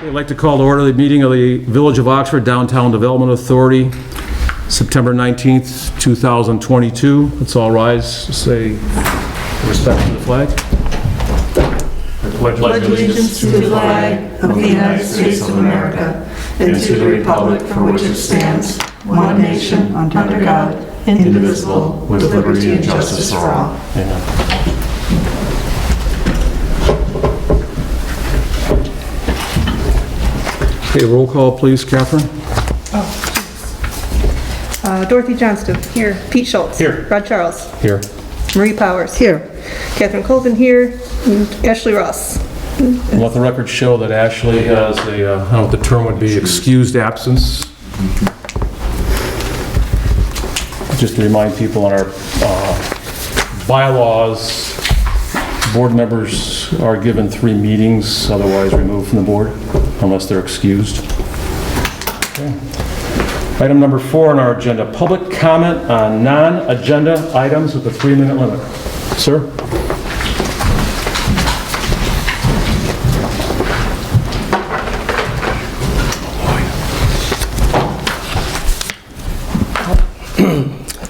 I'd like to call to order the meeting of the Village of Oxford Downtown Development Authority, September 19th, 2022. Let's all rise, say respect to the flag. Pledge allegiance to the flag of the United States of America and to the republic for which it stands, one nation, under God, indivisible, with liberty and justice for all. Amen. Okay, roll call, please, Catherine. Dorothy Johnston, here. Pete Schultz. Here. Rod Charles. Here. Marie Powers. Here. Catherine Colvin here. And Ashley Ross. And let the record show that Ashley has a, I don't know what the term would be, excused absence. Just to remind people in our bylaws, board members are given 3 meetings, otherwise removed from the board, unless they're excused. Okay. Item number 4 on our agenda, public comment on non-agenda items with a 3-minute limit. Sir?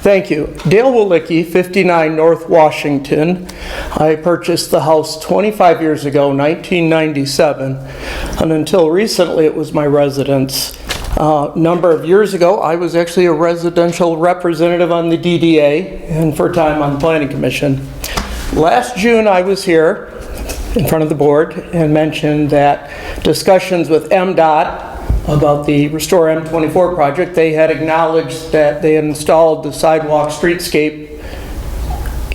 Thank you. Dale Walicki, 59 North Washington. I purchased the house 25 years ago, 1997, and until recently it was my residence. A number of years ago, I was actually a residential representative on the DDA and for a time on the Planning Commission. Last June, I was here in front of the board and mentioned that discussions with MDOT about the Restore M24 project, they had acknowledged that they had installed the sidewalk streetscape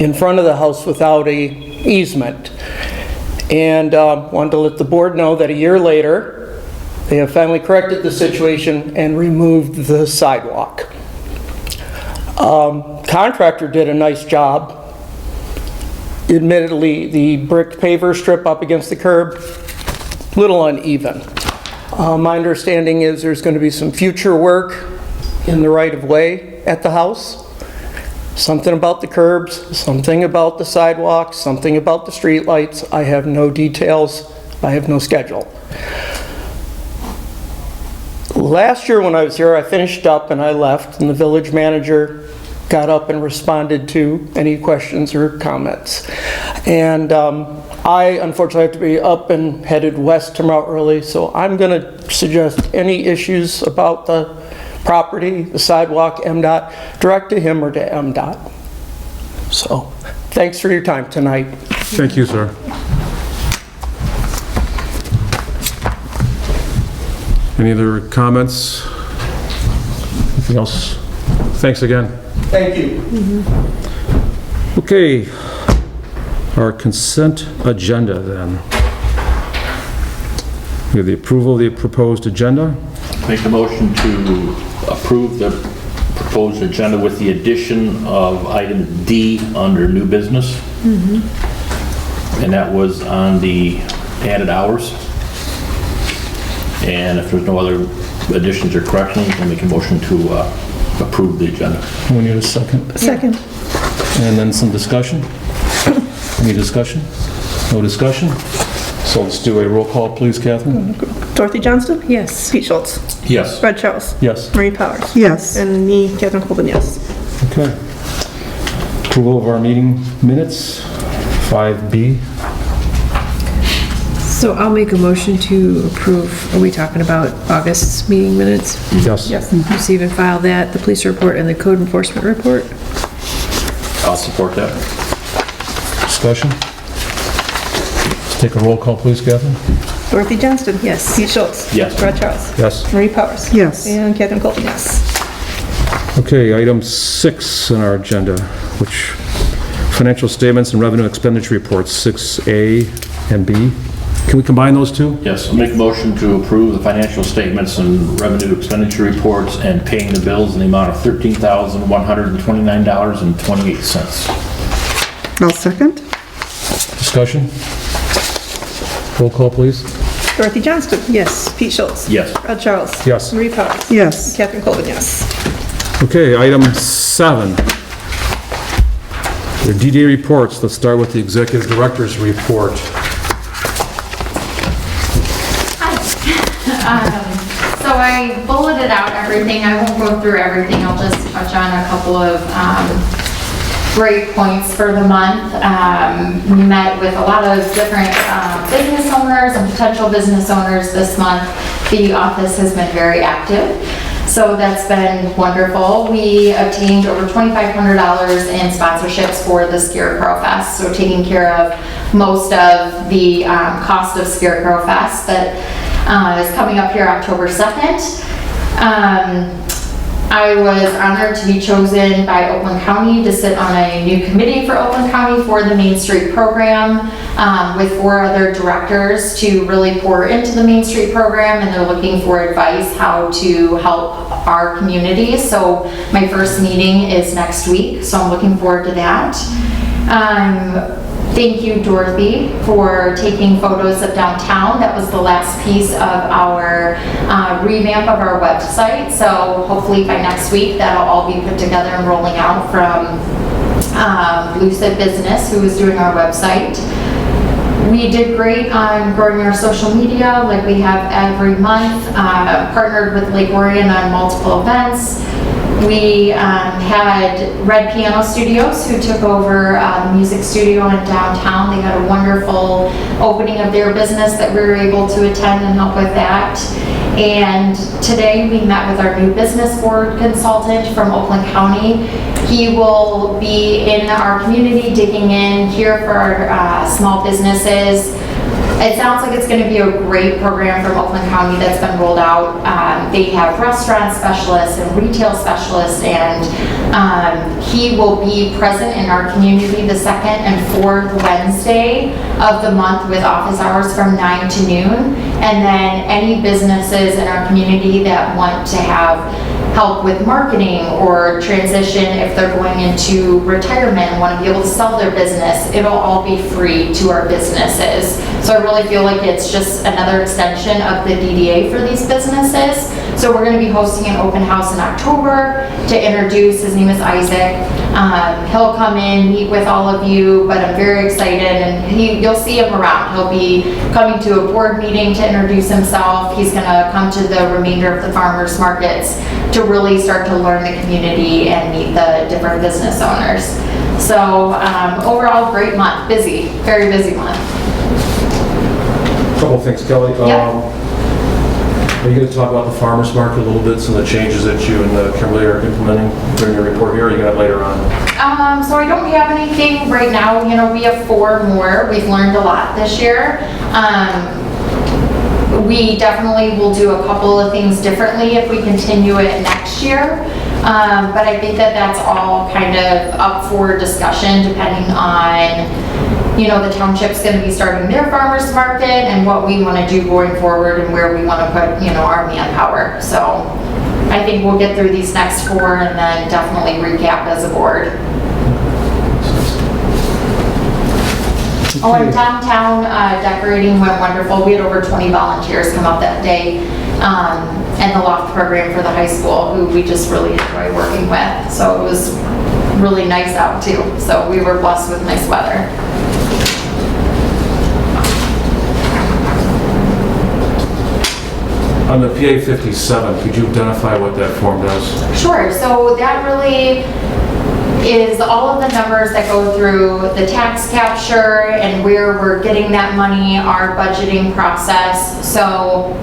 in front of the house without a easement. And wanted to let the board know that a year later, they have finally corrected the situation and removed the sidewalk. Contractor did a nice job. Admittedly, the brick paver strip up against the curb, little uneven. My understanding is there's going to be some future work in the right-of-way at the house. Something about the curbs, something about the sidewalks, something about the streetlights. I have no details. I have no schedule. Last year when I was here, I finished up and I left, and the village manager got up and responded to any questions or comments. And I unfortunately have to be up and headed west tomorrow early, so I'm going to suggest any issues about the property, the sidewalk, MDOT, direct to him or to MDOT. So, thanks for your time tonight. Thank you, sir. Any other comments? Anything else? Thanks again. Thank you. Okay, our consent agenda then. We have the approval of the proposed agenda. Make a motion to approve the proposed agenda with the addition of item D under new business. And that was on the added hours. And if there's no other additions or corrections, I'll make a motion to approve the agenda. We need a second. Second. And then some discussion. Any discussion? No discussion? So let's do a roll call, please, Catherine. Dorothy Johnston? Yes. Pete Schultz. Yes. Rod Charles. Yes. Marie Powers. Yes. And me, Catherine Colvin, yes. Okay. Approval of our meeting minutes, 5B. So I'll make a motion to approve, are we talking about August's meeting minutes? Yes. Yes. Receive and file that, the police report and the code enforcement report. I'll support that. Discussion? Let's take a roll call, please, Catherine. Dorothy Johnston? Yes. Pete Schultz. Yes. Rod Charles. Yes. Marie Powers. Yes. And Catherine Colvin, yes. Okay, item 6 on our agenda, which financial statements and revenue expenditure reports, 6A and B. Can we combine those two? Yes, I'll make a motion to approve the financial statements and revenue expenditure reports and paying the bills in the amount of $13,129.28. I'll second. Discussion? Roll call, please. Dorothy Johnston? Yes. Pete Schultz. Yes. Rod Charles. Yes. Marie Powers. Yes. Catherine Colvin, yes. Okay, item 7. The DDA reports. Let's start with the executive director's report. So I bulleted out everything. I won't go through everything. I'll just touch on a couple of great points for the month. We met with a lot of different business owners and potential business owners this month. The office has been very active, so that's been wonderful. We obtained over $2,500 in sponsorships for the Scarecrow Fest, so taking care of most of the cost of Scarecrow Fest that is coming up here October 2nd. I was honored to be chosen by Oakland County to sit on a new committee for Oakland County for the Main Street program with 4 other directors to really pour into the Main Street program, and they're looking for advice how to help our community. So my first meeting is next week, so I'm looking forward to that. Thank you, Dorothy, for taking photos of downtown. That was the last piece of our revamp of our website. So hopefully by next week, that'll all be put together and rolling out from Lucid Business, who is doing our website. We did great on growing our social media like we have every month, partnered with Lake Orion on multiple events. We had Red Piano Studios, who took over the music studio in downtown. They had a wonderful opening of their business that we were able to attend and help with that. And today we met with our new business board consultant from Oakland County. He will be in our community digging in here for our small businesses. It sounds like it's going to be a great program from Oakland County that's been rolled out. They have restaurant specialists and retail specialists, and he will be present in our community the 2nd and 4th Wednesday of the month with office hours from 9 to noon. And then any businesses in our community that want to have help with marketing or transition if they're going into retirement and want to be able to sell their business, it'll all be free to our businesses. So I really feel like it's just another extension of the DDA for these businesses. So we're going to be hosting an open house in October to introduce. His name is Isaac. He'll come in, meet with all of you, but I'm very excited, and you'll see him around. He'll be coming to a board meeting to introduce himself. He's going to come to the remainder of the farmers markets to really start to learn the community and meet the different business owners. So overall, great month, busy, very busy month. Couple of things, Kelly. Yep. Are you going to talk about the farmers market a little bit, some of the changes that you and Kimberly are implementing during your report here, or are you going to have later on? So I don't have anything right now. You know, we have 4 more. We've learned a lot this year. We definitely will do a couple of things differently if we continue it next year. But I think that that's all kind of up for discussion depending on, you know, the township's going to be starting their farmers market and what we want to do going forward and where we want to put, you know, our manpower. So I think we'll get through these next 4 and then definitely recap as a board. Oh, and downtown decorating went wonderful. We had over 20 volunteers come out that day. And the loft program for the high school, who we just really enjoy working with. So it was really nice out too. So we were blessed with nice weather. On the PA 57, could you identify what that form does? Sure. So that really is all of the numbers that go through the tax capture and where we're getting that money, our budgeting process. So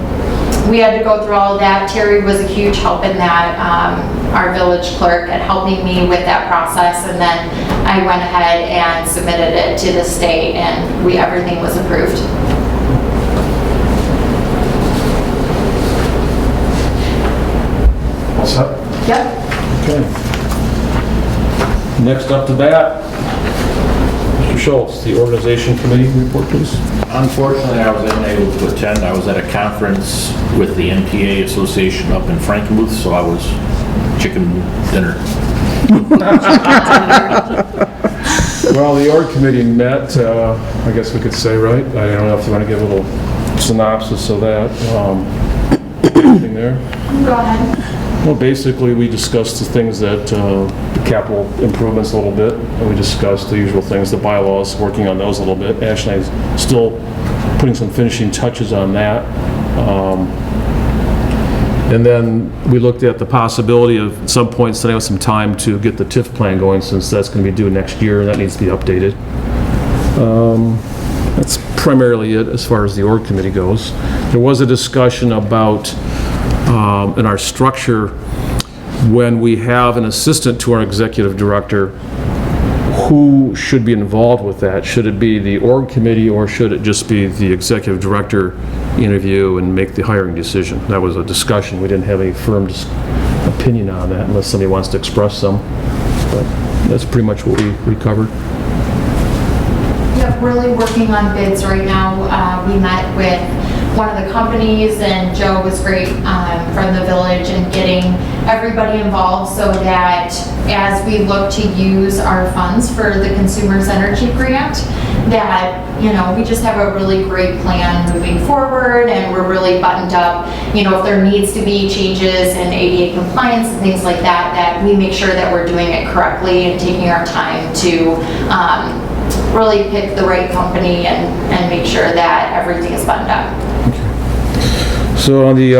we had to go through all of that. Terry was a huge help in that, our village clerk, at helping me with that process. And then I went ahead and submitted it to the state, and everything was approved. All set? Yep. Okay. Next up to bat, Mr. Schultz, the organization committee report, please. Unfortunately, I was unable to attend. I was at a conference with the MTA Association up in Frankenmuth, so I was chicken dinner. Well, the org committee met, I guess we could say, right? I don't know if you want to give a little synopsis of that. Anything there? Go ahead. Well, basically, we discussed the things that, the capital improvements a little bit, and we discussed the usual things, the bylaws, working on those a little bit. Ashley is still putting some finishing touches on that. And then we looked at the possibility of, at some point, setting up some time to get the TIF plan going, since that's going to be due next year, and that needs to be updated. That's primarily it as far as the org committee goes. There was a discussion about, in our structure, when we have an assistant to our executive director, who should be involved with that? Should it be the org committee, or should it just be the executive director interview and make the hiring decision? That was a discussion. We didn't have any firm opinion on that, unless somebody wants to express some. But that's pretty much what we covered. Yep, really working on bids right now. We met with one of the companies, and Joe was great from the village and getting everybody involved so that as we look to use our funds for the Consumers Energy Grant, that, you know, we just have a really great plan moving forward, and we're really buttoned up. You know, if there needs to be changes in ADA compliance and things like that, that we make sure that we're doing it correctly and taking our time to really pick the right company and make sure that everything is buttoned up. So on the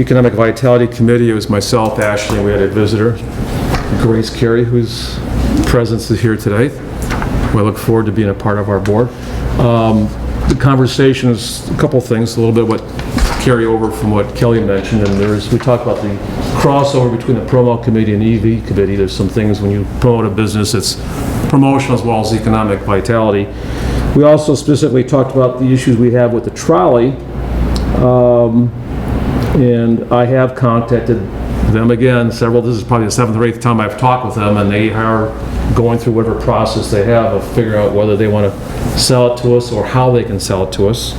Economic Vitality Committee, it was myself, Ashley, and we had a visitor, Grace Carey, whose presence is here today, who I look forward to being a part of our board. The conversation is a couple things, a little bit what carry over from what Kelly mentioned, and we talked about the crossover between the promo committee and EV committee. There's some things when you promote a business, it's promotion as well as economic vitality. We also specifically talked about the issues we have with the trolley. And I have contacted them again this is probably the 7th or 8th time I've talked with them, and they are going through whatever process they have of figuring out whether they want to sell it to us or how they can sell it to us.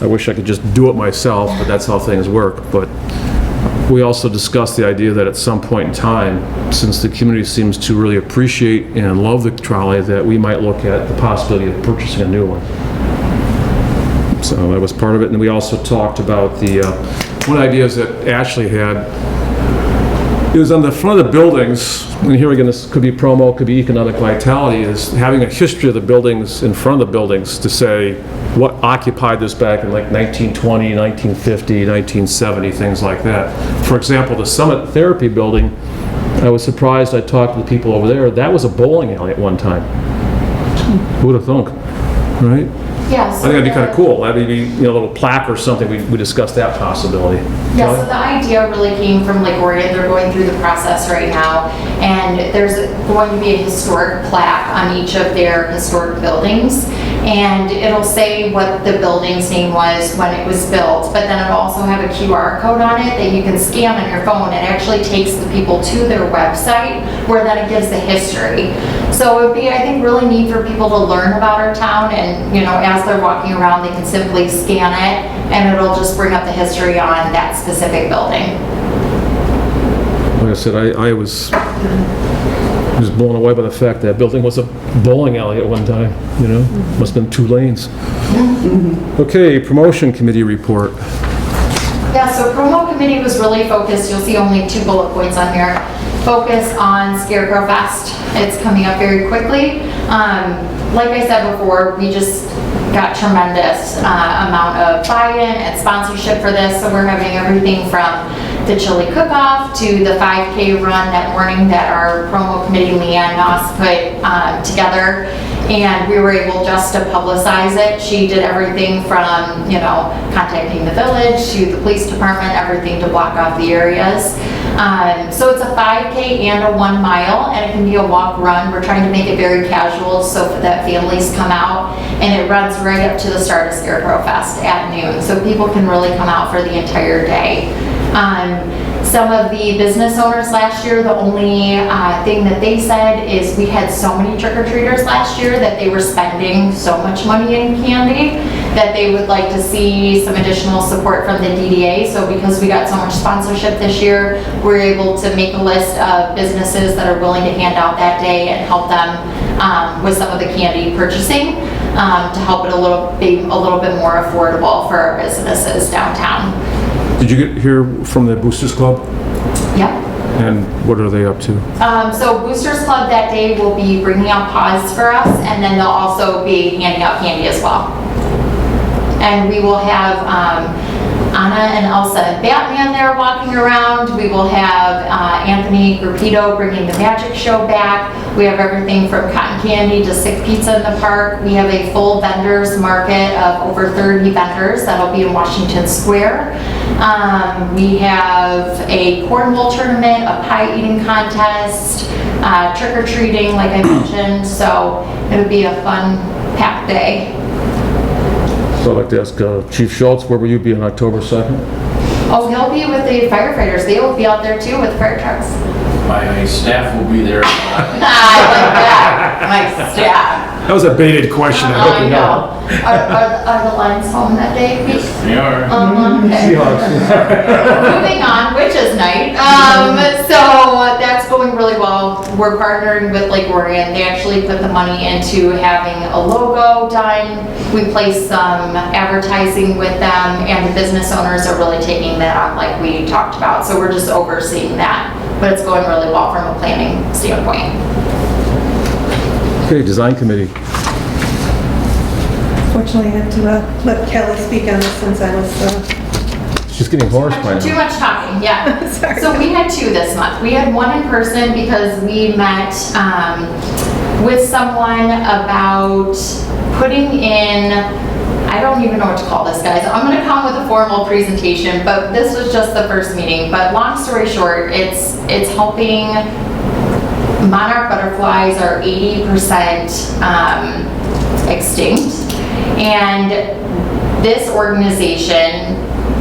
I wish I could just do it myself, but that's how things work. But we also discussed the idea that at some point in time, since the community seems to really appreciate and love the trolley, that we might look at the possibility of purchasing a new one. So that was part of it. And we also talked about the, one idea is that Ashley had, it was on the front of the buildings, and here again, this could be promo, could be economic vitality, is having a history of the buildings in front of the buildings to say what occupied this back in like 1920, 1950, 1970, things like that. For example, the Summit Therapy building, I was surprised, I talked to the people over there, that was a bowling alley at one time. Who would have thunk, right? Yes. I think that'd be kind of cool. That'd be, you know, a little plaque or something. We discussed that possibility. Yeah, so the idea really came from Lake Orion. They're going through the process right now, and there's going to be a historic plaque on each of their historic buildings, and it'll say what the building's name was when it was built, but then it'll also have a QR code on it that you can scan on your phone. It actually takes the people to their website, where then it gives the history. So it would be, I think, really neat for people to learn about our town, and, you know, as they're walking around, they can simply scan it, and it'll just bring up the history on that specific building. Like I said, I was just blown away by the fact that building was a bowling alley at one time, you know? Must have been 2 lanes. Okay, promotion committee report. Yeah, so promo committee was really focused, you'll see only 2 bullet points on here, focus on Scarecrow Fest. It's coming up very quickly. Like I said before, we just got tremendous amount of buy-in and sponsorship for this, so we're having everything from the chili cook-off to the 5K run that morning that our promo committee, Leanne Noss, put together, and we were able just to publicize it. She did everything from, you know, contacting the village to the police department, everything to block off the areas. So it's a 5K and a 1 mile, and it can be a walk run. We're trying to make it very casual so that families come out, and it runs right up to the start of Scarecrow Fest at noon, so people can really come out for the entire day. Some of the business owners last year, the only thing that they said is we had so many trick-or-treaters last year that they were spending so much money in candy that they would like to see some additional support from the DDA. So because we got so much sponsorship this year, we're able to make a list of businesses that are willing to hand out that day and help them with some of the candy purchasing to help it be a little bit more affordable for our businesses downtown. Did you hear from the Boosters Club? Yep. And what are they up to? So Boosters Club that day will be bringing out paws for us, and then they'll also be handing out candy as well. And we will have Anna and Elsa and Batman there walking around. We will have Anthony Gruppito bringing the magic show back. We have everything from cotton candy to sick pizza in the park. We have a full vendors market of over 30 vendors that'll be in Washington Square. We have a cornhole tournament, a pie eating contest, trick-or-treating like I mentioned, so it'll be a fun, packed day. So I'd like to ask Chief Schultz, where will you be on October 2nd? Oh, he'll be with the firefighters. They will be out there too with fire trucks. My staff will be there. I like that. My staff. That was a baited question, I hope I you know. know. Are the Lions home that day? They are. Okay. Moving on, Witches Night. So that's going really well. We're partnering with Lake Orion. They actually put the money into having a logo done. We placed some advertising with them, and the business owners are really taking that on like we talked about. So we're just overseeing that. But it's going really well from a planning standpoint. Okay, Design Committee. Fortunately, I had to let Kelly speak on this since I was, She's getting hoarse by Too now. much talking, yeah. Sorry. So we had 2 this month. We had 1 in person because we met with someone about putting in, I don't even know what to call this, guys. I'm gonna come with a formal presentation, but this was just the first meeting. But long story short, it's helping. Monarch butterflies are 80% extinct, and this organization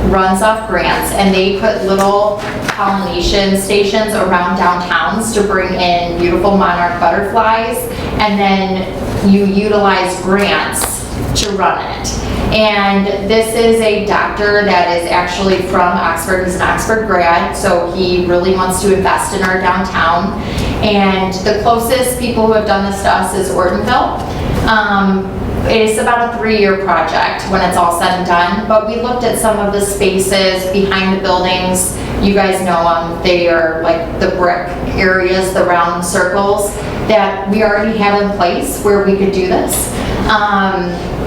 runs off grants, and they put little pollination stations around downtowns to bring in beautiful monarch butterflies, and then you utilize grants to run it. And this is a doctor that is actually from Oxford. He's an Oxford grad, so he really wants to invest in our downtown. And the closest people who have done this to us is Ortonville. It's about a 3-year project when it's all said and done, but we looked at some of the spaces behind the buildings. You guys know them. They are like the brick areas, the round circles that we already have in place where we could do this.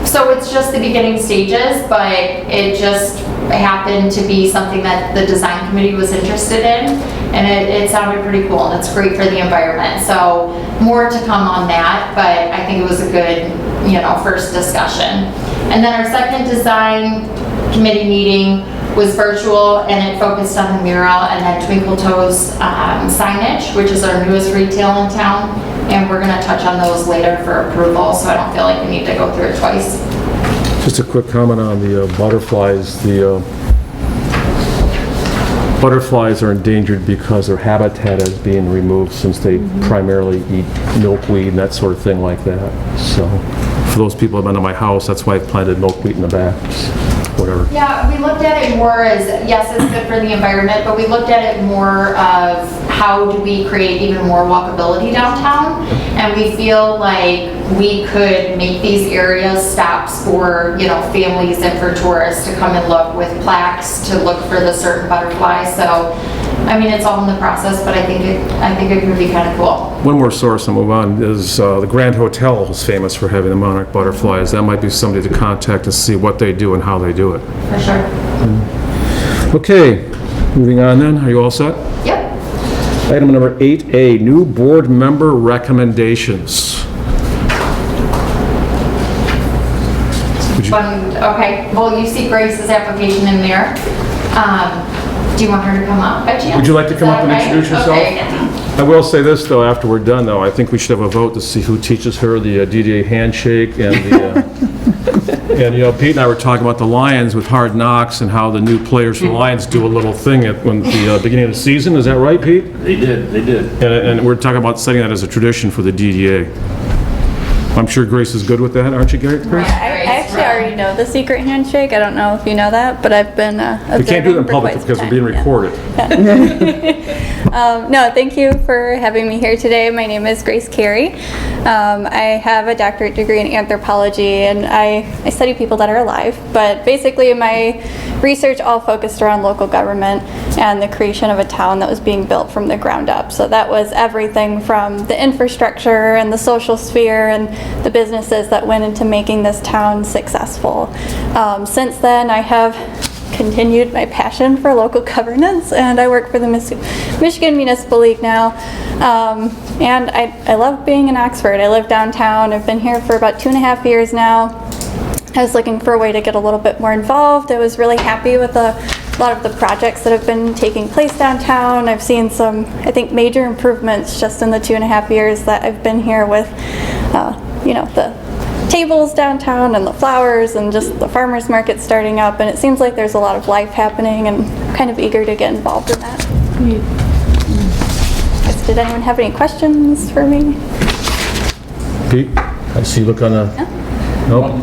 So it's just the beginning stages, but it just happened to be something that the design committee was interested in, and it sounded pretty cool, and it's great for the environment. So more to come on that, but I think it was a good, first discussion. And then our second design committee meeting was virtual, and it focused on the mural and then Twinkle Toes signage, which is our newest retail in town. And we're going to touch on those later for approval, so I don't feel like we need to go through it twice. Just a quick comment on the butterflies. The butterflies are endangered because their habitat is being removed, since they primarily eat milkweed and that sort of thing like that. So for those people who have been to my house, that's why I've planted milkweed in the back. Whatever. Yeah, we looked at it more as, yes, it's good for the environment, but we looked at it more of how do we create even more walkability downtown? And we feel like we could make these areas stops for, families and for tourists to come and look, with plaques to look for the certain butterflies. So, I mean, it's all in the process, but I think it could be kind of cool. One more source, I'll move on, is the Grand Hotel is famous for having the monarch butterflies. That might be somebody to contact to see what they do and how they do it. For sure. Okay, moving on then. Are you all set? Yep. Item number 8A, new board member recommendations. Okay, well, you see Grace's application in there. Do you want her to come up by chance? Would you like to come up and introduce yourself? Okay. I will say this, though, after we're done, though, I think we should have a vote to see who teaches her the DDA handshake and the, and, Pete and I were talking about the Lions with Hard Knocks and how the new players for the Lions do a little thing at the beginning of the season. Is that right, Pete? They did. And we're talking about setting that as a tradition for the DDA. I'm sure Grace is good with that, aren't you, Grace? I actually already know the secret handshake. I don't know if you know that, but I've been We can't do it in public because we're being recorded. No, thank you for having me here today. My name is Grace Carey. I have a doctorate degree in anthropology, and I study people that are alive. But basically, my research all focused around local government and the creation of a town that was being built from the ground up. So that was everything from the infrastructure and the social sphere and the businesses that went into making this town successful. Since then, I have continued my passion for local governance, and I work for the Michigan Municipal League now. And I love being in Oxford. I live downtown. I've been here for about 2.5 years now. I was looking for a way to get a little bit more involved. I was really happy with a lot of the projects that have been taking place downtown. I've seen some, I think, major improvements just in the 2.5 years that I've been here with, the tables downtown and the flowers and just the farmers market starting up. And it seems like there's a lot of life happening, and I'm kind of eager to get involved in that. Did anyone have any questions for me? Pete, I see you look on a... Nope.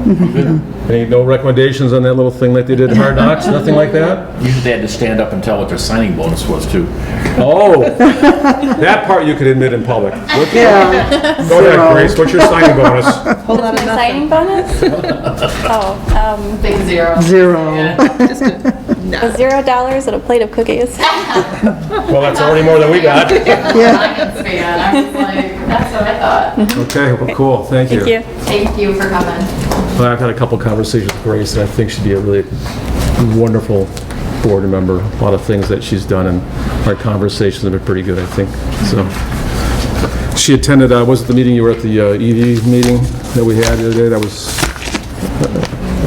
No recommendations on that little thing like they did at Hard Knocks? Nothing like that? Usually they had to stand up and tell what their signing bonus was too. Oh, that part you could admit in public. Yeah. Go ahead, Grace, what's your signing bonus? Whole lot My of signing bonus? Big zero. Zero. $0 and a plate of cookies. Well, that's already more than we got. Lions fan. I was like, that's what I thought. Okay, well, cool, thank you. Thank you. Thank you for coming. Well, I've had a couple conversations with Grace, and I think she'd be a really wonderful board member. A lot of things that she's done, and our conversations have been pretty good, I think. So, she attended, was it the meeting, you were at the ED meeting that we had the other day? That was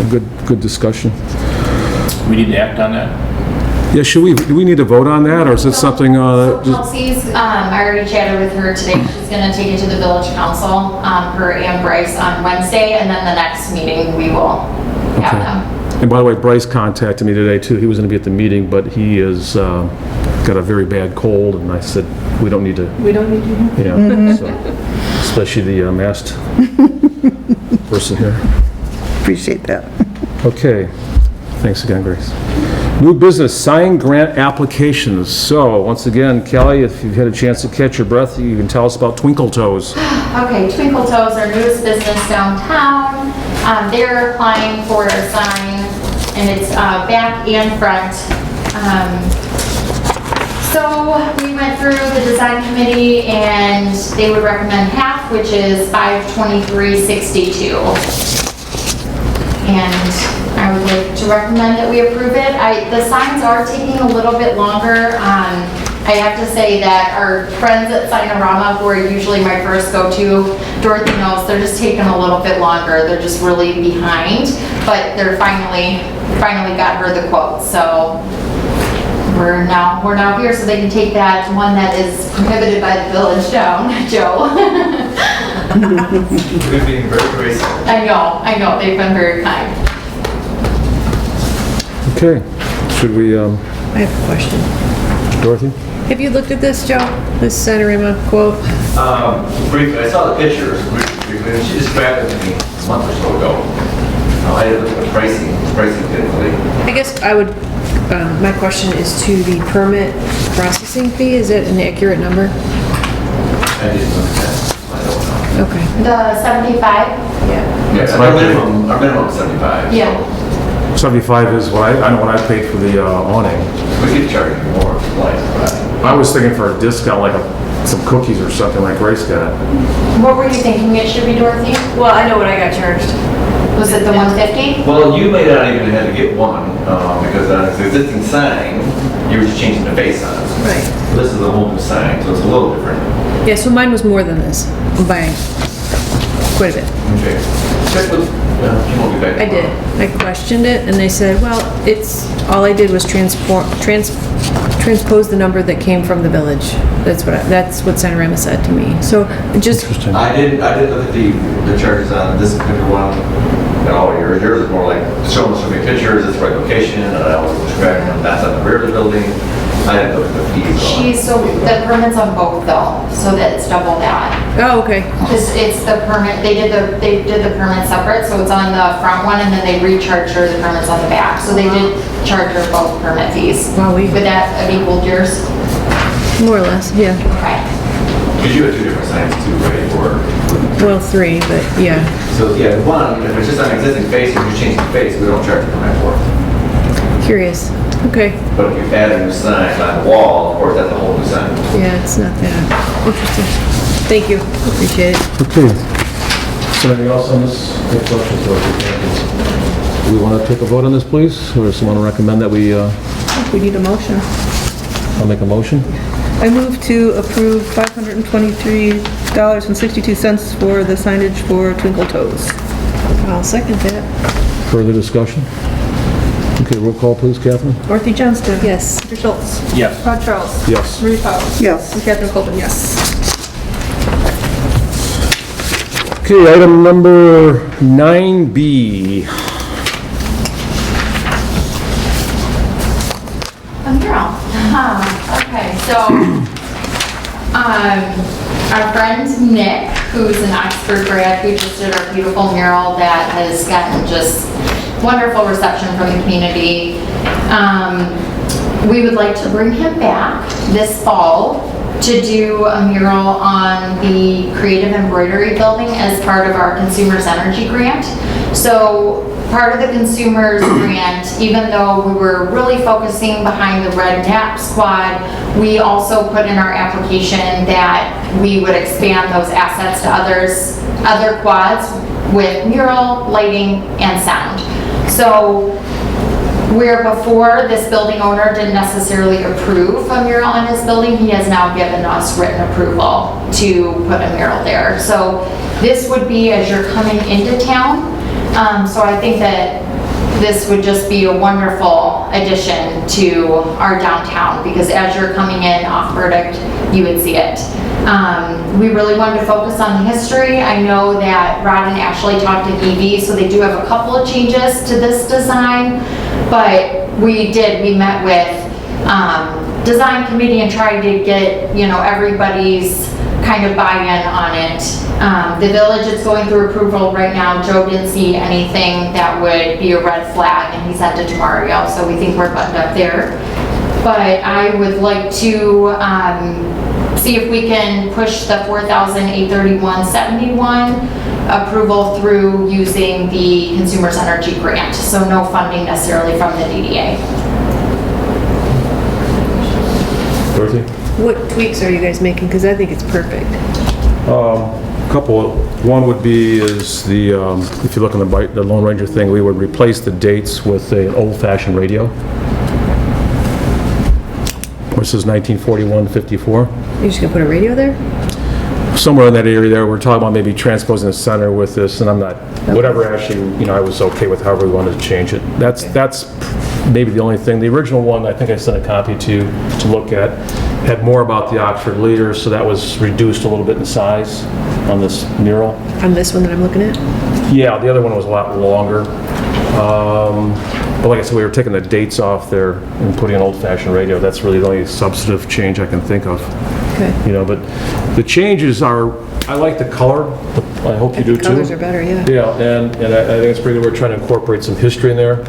a good discussion. We need to act on that? Yeah, do we need to vote on that, or is it something? So Chelsea's, I already chatted with her today. She's going to take it to the village council, her and Bryce on Wednesday, and then the next meeting we will have them. And by the way, Bryce contacted me today too. He was going to be at the meeting, but he is got a very bad cold, and I said we don't need to. We don't need you. Yeah, so, especially the masked person here. Appreciate that. Okay, thanks again, Grace. New business, sign grant applications. So, once again, Kelly, if you've had a chance to catch your breath, you can tell us about Twinkle Toes. Okay, Twinkle Toes, our newest business downtown. They're applying for a sign, and it's back and front. So we went through the design committee, and they would recommend half, which is $523.62. And I would like to recommend that we approve it. The signs are taking a little bit longer. I have to say that our friends at Signorama, who are usually my first go-to, Dorothy knows, they're just taking a little bit longer. They're just really behind, but they're finally got her the quote. So we're now here, so they can take that one that is prohibited by the village down, Joe. We're being very graceful. I know, they've been very kind. Okay, should we, I have a question. Dorothy? Have you looked at this, Joe? This Santarima quote? Briefly, I saw the pictures briefly, and she described it to me a month or so ago. I didn't look at the pricing typically. I guess I would, my question is to the permit processing fee. Is it an accurate number? I didn't look at that. I don't know. Okay. The 75? Yeah. Yeah, our minimum is 75. Yeah. 75 is what I know what I paid for the awning. We could charge you more if you like, but I was thinking for a discount, like some cookies or something like Grace got. What were you thinking it should be, Dorothy? Well, I know what I got charged. Was it the 150? well, you may not even have to get one because on the existing sign, you were just changing the face on it. Right. This is a whole new sign, so it's a little different. Yeah, so mine was more than this by quite a bit. Okay. Check with, you won't be back. I did. I questioned it, and they said, well, all I did was transpose the number that came from the village. That's what Santarama said to me. So just, Interesting. I did look at the charges on this particular one. And all yours is more like showing us so many pictures, it's the right location, and I always describe them. That's on the rear of the building. I didn't look at the fees. So the permit's on both though, so that it's double that. oh, okay. It's the permit, they did the permit separate, so it's on the front one, and then they recharged her the permits on the back. So they did charge her both permit fees. Wow, Would that have equaled yours? More or less, yeah. Okay. Because you had two different signs too, right? Well, 3, but yeah. So yeah, one, if it's just on existing face, if you change the face, we don't charge the permit for it. Curious. Okay. But if you add a new sign on the wall, of course, that's a whole new sign. Yeah, it's not that interesting. Thank you. Appreciate it. Okay. So anything else on this? Any questions? Or do we want to take a vote on this, please? Or does someone recommend that we, We need a motion. I'll make a motion? I move to approve $523.62 for the signage for Twinkle Toes. I'll second that. Further discussion? Okay, roll call, please, Catherine? Dorothy Johnston. Yes. Peter Schultz. Yes. Rod Charles. Yes. Marie Powell. Yes. And Catherine Colvin, yes. Okay, item number 9B. A mural. Okay, so, our friend Nick, who's an Oxford grad, who just did our beautiful mural that has gotten just wonderful reception from the community. We would like to bring him back this fall to do a mural on the Creative Embroidery Building as part of our Consumers Energy Grant. So part of the Consumers Grant, even though we were really focusing behind the Red Nap Squad, we also put in our application that we would expand those assets to other quads with mural, lighting, and sound. So where before this building owner didn't necessarily approve a mural on his building, he has now given us written approval to put a mural there. So this would be as you're coming into town. So I think that this would just be a wonderful addition to our downtown, because as you're coming in off Burdick, you would see it. We really wanted to focus on the history. I know that Rod and Ashley talked to EV, so they do have a couple of changes to this design, but we met with design committee and tried to get, everybody's kind of buy-in on it. The village is going through approval right now. Joe didn't see anything that would be a red flag, and he sent it to Mario, so we think we're buttoned up there. But I would like to see if we can push the $4,831.71 approval through using the Consumers Energy Grant, so no funding necessarily from the DDA. Dorothy? What tweaks are you guys making? Because I think it's perfect. Couple. One would be is the, if you look on the Lone Ranger thing, we would replace the dates with an old-fashioned radio. This is 1941-54. You're just gonna put a radio there? Somewhere in that area there, we're talking about maybe transposing the center with this, and I'm not, whatever actually, I was okay with however we wanted to change it. That's maybe the only thing. The original one, I think I sent a copy to look at, had more about the Oxford leaders, so that was reduced a little bit in size on this mural. On this one that I'm looking at? Yeah, the other one was a lot longer. But like I said, we were taking the dates off there and putting an old-fashioned radio. That's really the only substantive change I can think of. Okay. But the changes are, I like the color. I hope you do too. Colors are better, yeah. Yeah, and I think it's pretty good. We're trying to incorporate some history in there.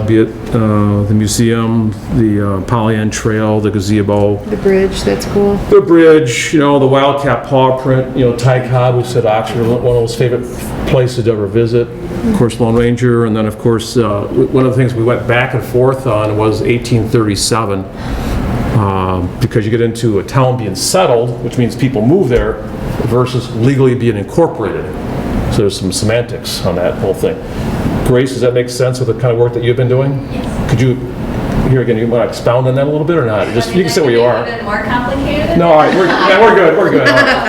Be it the museum, the Pollyant Trail, the gazebo. The bridge, that's cool. The bridge, the wildcat paw print, Ty Cobb, who said Oxford, one of his favorite places to ever visit. Of course, Lone Ranger, and then of course, one of the things we went back and forth on was 1837, because you get into a town being settled, which means people move there, versus legally being incorporated. So there's some semantics on that whole thing. Grace, does that make sense with the kind of work that you've been doing? Yes. Could you, here again, you want to expound on that a little bit or not? Just, you can say where you are. A bit more complicated? No, all right, we're good. All right.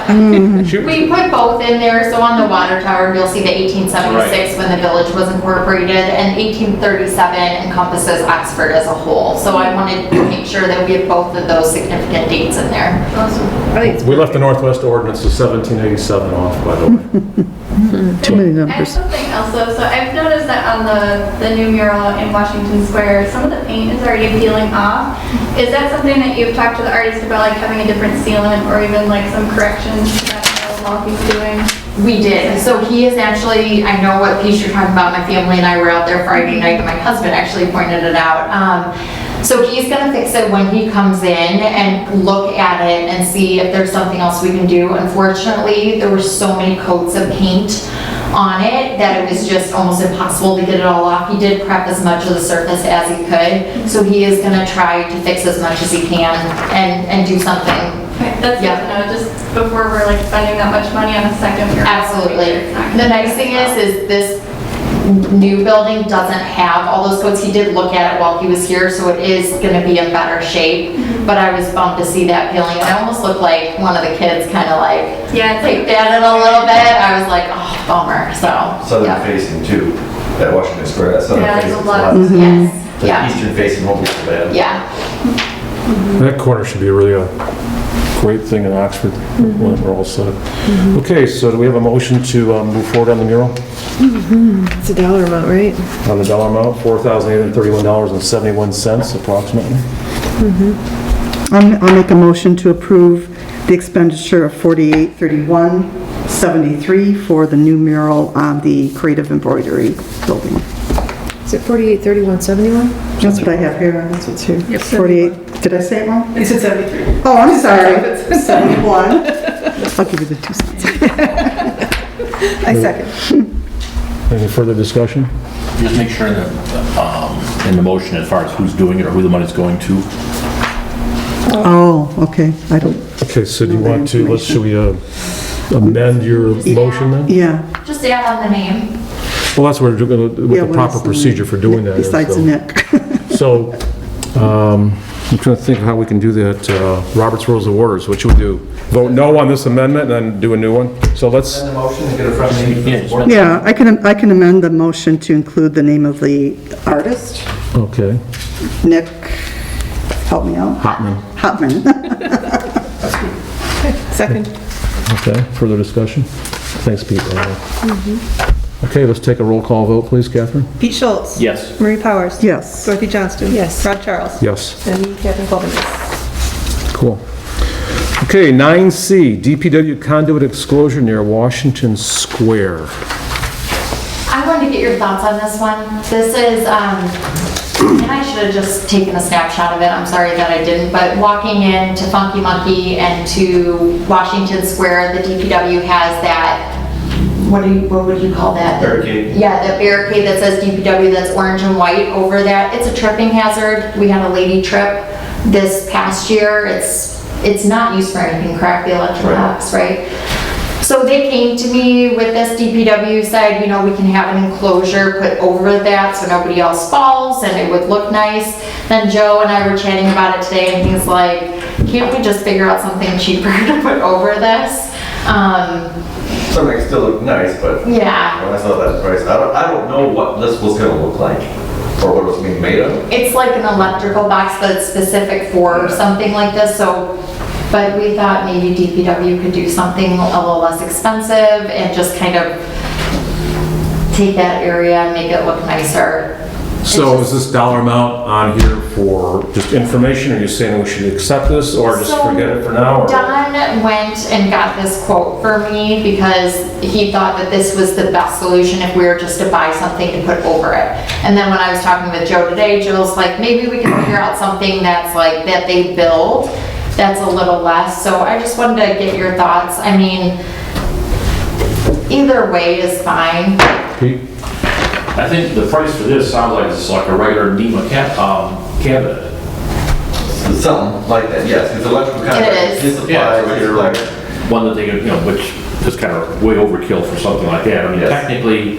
We put both in there, so on the water tower, you'll see the 1876 when the village was incorporated, and 1837 encompasses Oxford as a whole. So I wanted to make sure that we have both of those significant dates in there. Awesome. I think it's We left the Northwest Ordinance of 1787 off, by the way. Too many I have numbers. something else though. So I've noticed that on the new mural in Washington Square, some of the paint is already peeling off. Is that something that you've talked to the artist about, like having a different sealant or even like some corrections to that mural while he's doing? We did. So he is actually, I know what piece you're talking about. My family and I were out there Friday night, and my husband actually pointed it out. So he's gonna fix it when he comes in and look at it and see if there's something else we can do. Unfortunately, there were so many coats of paint on it that it was just almost impossible to get it all off. He did prep as much of the surface as he could, so he is gonna try to fix as much as he can and do something. Okay, that's good to know, just before we're like spending that much money on a second mural. Absolutely. The nice thing is this new building doesn't have all those coats. He did look at it while he was here, so it is gonna be in better shape. But I was bummed to see that peeling. It almost looked like one of the kids kind of like Yeah, it's picked at it a little bit. I was like, oh, bummer, so. Southern yeah. facing too, at Washington Square, that southern Yeah, there's facing a is lot. less. Yes, The yeah, eastern facing won't be so bad. yeah. That corner should be really a great thing in Oxford when we're all set. Okay, so do we have a motion to move forward on the mural? It's a dollar amount, right? On the dollar amount, $4,831.71 approximately. I'll make a motion to approve the expenditure of $4831.73 for the new mural on the Creative Embroidery building. Is it 483171? That's what I have here, that's what's here. 48, did I say it wrong? You said 73. Oh, I'm sorry, 71. I'll give you the 2 cents. I second. Any further discussion? Just make sure that, in the motion as far as who's doing it or who the money's going to. Oh, okay, I don't, Okay, so do you want to, should we amend your motion then? yeah. Just add on the name. Well, that's what we're going to, Yeah, what the what proper is the procedure for doing that is. Besides so. Nick. So, I'm trying to think of how we can do that. Robert's Rules of Orders, what should we do? Vote no on this amendment and then do a new one? So let's, Send the motion and get it from me. Yeah, just- Yeah, I can amend the motion to include the name of the artist, okay. Nick, help me out, Hotman. Hotman. Second. Okay, further discussion? Thanks, Pete. Okay, let's take a roll call vote, please, Catherine? Pete Schultz. Yes. Marie Powers. Yes. Dorothy Johnston. Yes. Rod Charles. Yes. And me, Catherine Coleman. Cool. Okay, 9C, DPW conduit exclusion near Washington Square. I wanted to get your thoughts on this one. This is, and I should have just taken a snapshot of it, I'm sorry that I didn't, but walking into Funky Monkey and to Washington Square, the DPW has that, what would you call that? Barricade. Yeah, the barricade that says DPW that's orange and white over that. It's a tripping hazard. We had a lady trip this past year. It's not used for anything, correct? The electrical box, right? So they came to me with this DPW, said, you know, we can have an enclosure put over that so nobody else falls and it would look nice. Then Joe and I were chatting about it today and he's like, can't we just figure out something cheaper to put over this? Something still look nice, but Yeah. when I saw that price, I don't know what this was gonna look like, or what it was being made of. It's like an electrical box that's specific for something like this, so, but we thought maybe DPW could do something a little less expensive and just kind of take that area and make it look nicer. So is this dollar amount on here for just information, or are you saying we should accept this, or just So, forget it for now? or- Don went and got this quote for me because he thought that this was the best solution if we were just to buy something to put over it. And then when I was talking with Joe today, Joe's like, maybe we can figure out something that's like, that they build, that's a little less. So I just wanted to get your thoughts. I mean, either way is fine. Pete? I think the price for this sounds like it's like a regular NEMA cabinet. Something like that, yes, it's electrical contract. is. His supplies, Yeah, his like, One that they could, you know, which is kind of way overkill for something like that. I mean, Yes. technically,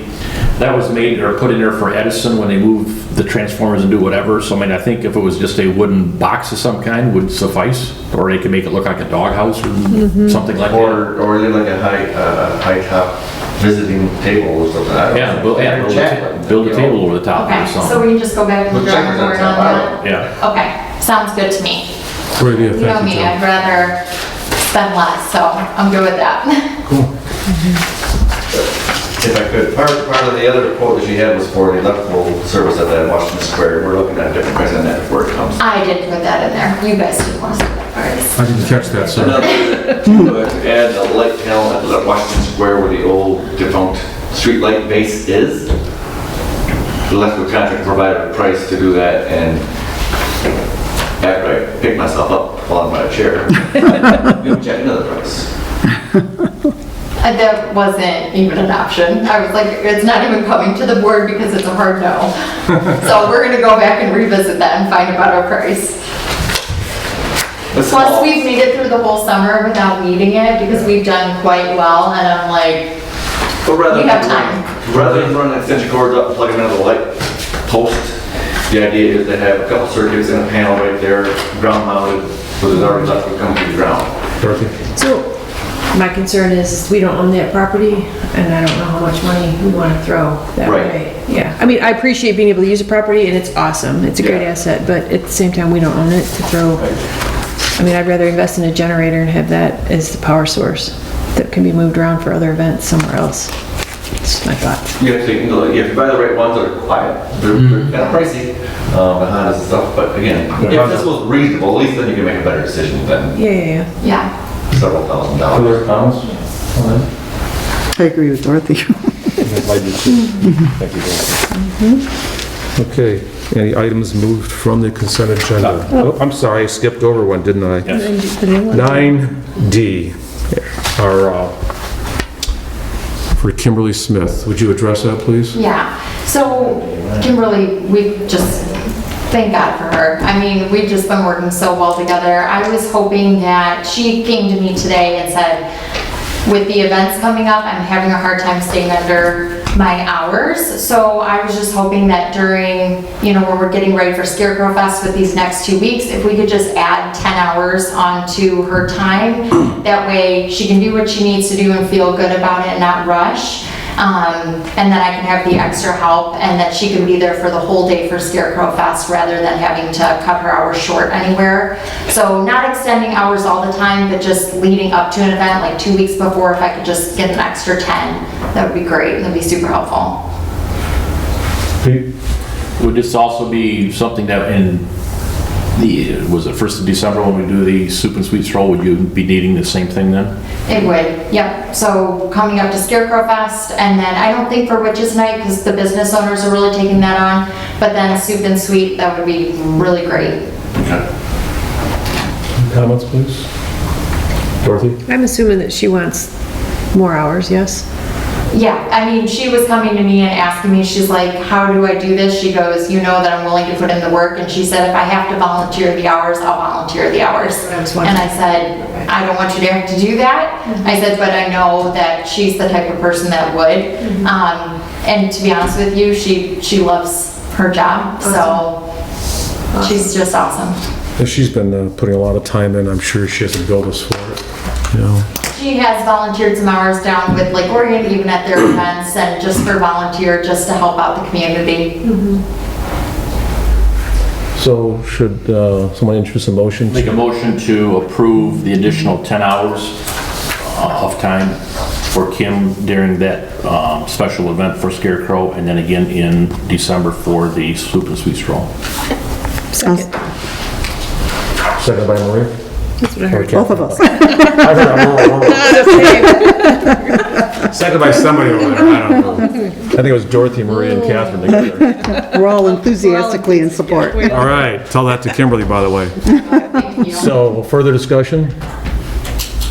that was made or put in there for Edison when they moved the transformers and do whatever. So I mean, I think if it was just a wooden box of some kind would suffice, or they could make it look like a doghouse or something like that. or even like a high top visiting table or something. I don't Yeah, know. build a table over the top Okay, or so something. we can just go back and Look, drawing checkers board on on top, I that? Yeah. Okay, sounds good to me. Great idea, You know thank me, you, I'd Joe. rather spend less, so I'm good with that. If I could, part of the other quote that she had was for the electrical service at that Washington Square. We're looking at a different price on that before it comes. I didn't put that in there. You guys didn't want to put that price. I didn't catch that, sir. Another, to add a light panel at the Washington Square where the old defunct street light base is. The electrical contractor provided a price to do that, and after I picked myself up while I'm on a chair, we checked another price. That wasn't even an option. I was like, it's not even coming to the board because it's a hard no. So we're gonna go back and revisit that and find a better price. Plus, we've made it through the whole summer without needing it because we've done quite well, and I'm like, But we have time. rather than running extension cords up and plugging them into the light post, the idea is to have a couple circuits and a panel right there, ground mounted, so there's already electrical coming to the ground. Dorothy? So, my concern is we don't own that property, and I don't know how much money we want to throw that Right. way. Yeah, I mean, I appreciate being able to use a property, and it's awesome. It's a great Yeah. asset, but at the same time, we don't own it to throw. I mean, I'd rather invest in a generator and have that as the power source that can be moved around for other events somewhere else. It's my thoughts. You have to, if you buy the right ones that are quiet, they're kind of pricey, the Hondas and stuff, but again, if this was reasonable, at least then you can make a better decision than Yeah. Yeah. several $1,000. Other comments on that? I agree with Dorothy. I do too. Thank you, Dorothy. Okay, any items moved from the consent agenda? Oh, I'm sorry, I skipped over one, didn't I? Yes. 9D, our, for Kimberly Smith. Would you address that, please? Yeah, so Kimberly, we just, thank God for her. I mean, we've just been working so well together. I was hoping that, she came to me today and said, with the events coming up, I'm having a hard time staying under my hours. So I was just hoping that during, when we're getting ready for Scarecrow Fest with these next 2 weeks, if we could just add 10 hours onto her time. That way she can do what she needs to do and feel good about it and not rush. And then I can have the extra help and that she can be there for the whole day for Scarecrow Fest rather than having to cut her hours short anywhere. So not extending hours all the time, but just leading up to an event, like 2 weeks before, if I could just get an extra 10, that would be great. That'd be super helpful. Pete? Would this also be something that was it 1st of December when we do the soup and sweet stroll, would you be needing the same thing then? It would, yep. So coming up to Scarecrow Fest, and then I don't think for Witches Night, because the business owners are really taking that on, but then soup and sweet, that would be really great. Comments, please? Dorothy? I'm assuming that she wants more hours, yes? Yeah, I mean, she was coming to me and asking me, she's like, how do I do this? She goes, you know that I'm willing to put in the work, and she said, if I have to volunteer the hours, I'll volunteer the hours. And I said, I don't want you to have to do that. I said, but I know that she's the type of person that would. And to be honest with you, she loves her job, so she's just awesome. She's been putting a lot of time in. I'm sure she hasn't billed us for it. She has volunteered some hours down with Lake Orion, even at their events, and just for volunteer, just to help out the community. So should someone introduce a motion? Make a motion to approve the additional 10 hours of time for Kim during that special event for Scarecrow, and then again in December for the soup and sweet stroll. Second. Second by Marie? That's what I heard. Both of us. Second by somebody over there, I don't know. I think it was Dorothy, Marie, and Catherine together. We're all enthusiastically in support. All right, tell that to Kimberly, by the way. Thank you. So, further discussion?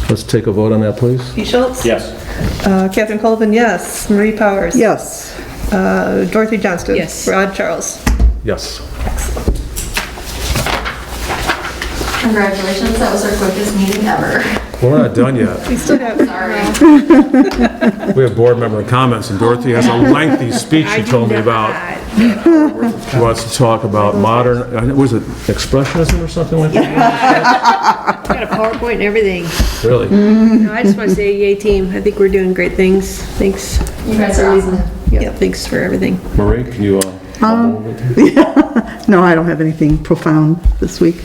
Let's take a vote on that, please. Pete Schultz? Yes. Catherine Colvin, yes. Marie Powers? Yes. Dorothy Johnston? Yes. Rod Charles? Yes. Congratulations, that was our quickest meeting ever. Well, we're not done yet. We still have, Sorry. We have board member comments, and Dorothy has a lengthy speech she told me about. She wants to talk about modern, was it expressionism or something like that? Got a PowerPoint and everything. Really? No, I just want to say, yay team. I think we're doing great things. Thanks. You guys are awesome. Yeah, thanks for everything. Marie, can you, No, I don't have anything profound this week.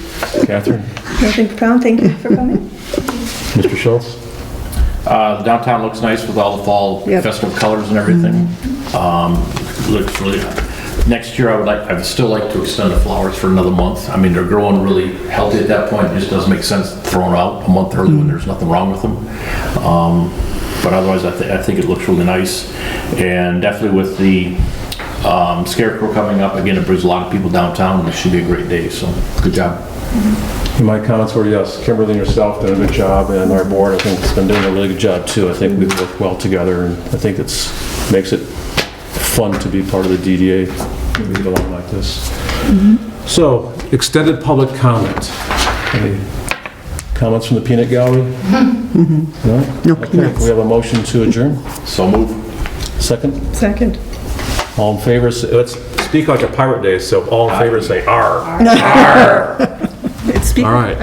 Catherine? nothing profound, thank you for coming. Mr. Schultz? The downtown looks nice with all the fall Yep. festive colors and everything. Looks really, next year I would still like to extend the flowers for another month. I mean, they're growing really healthy at that point. It just doesn't make sense throwing out a month early when there's nothing wrong with them. But otherwise, I think it looks really nice. And definitely with the Scarecrow coming up. Again, it brings a lot of people downtown, and it should be a great day, so good job. My comments were, yes, Kimberly and yourself did a good job, and our board, I think, has been doing a really good job, too. I think we've worked well together, and I think makes it fun to be part of the DDA when we get along like this. So, extended public comment. Any comments from the peanut gallery? No? Okay, we have a motion to adjourn. So move. Second? Second. All in favor, let's speak like a pirate day, so all in favor say R. It's speaking. All right.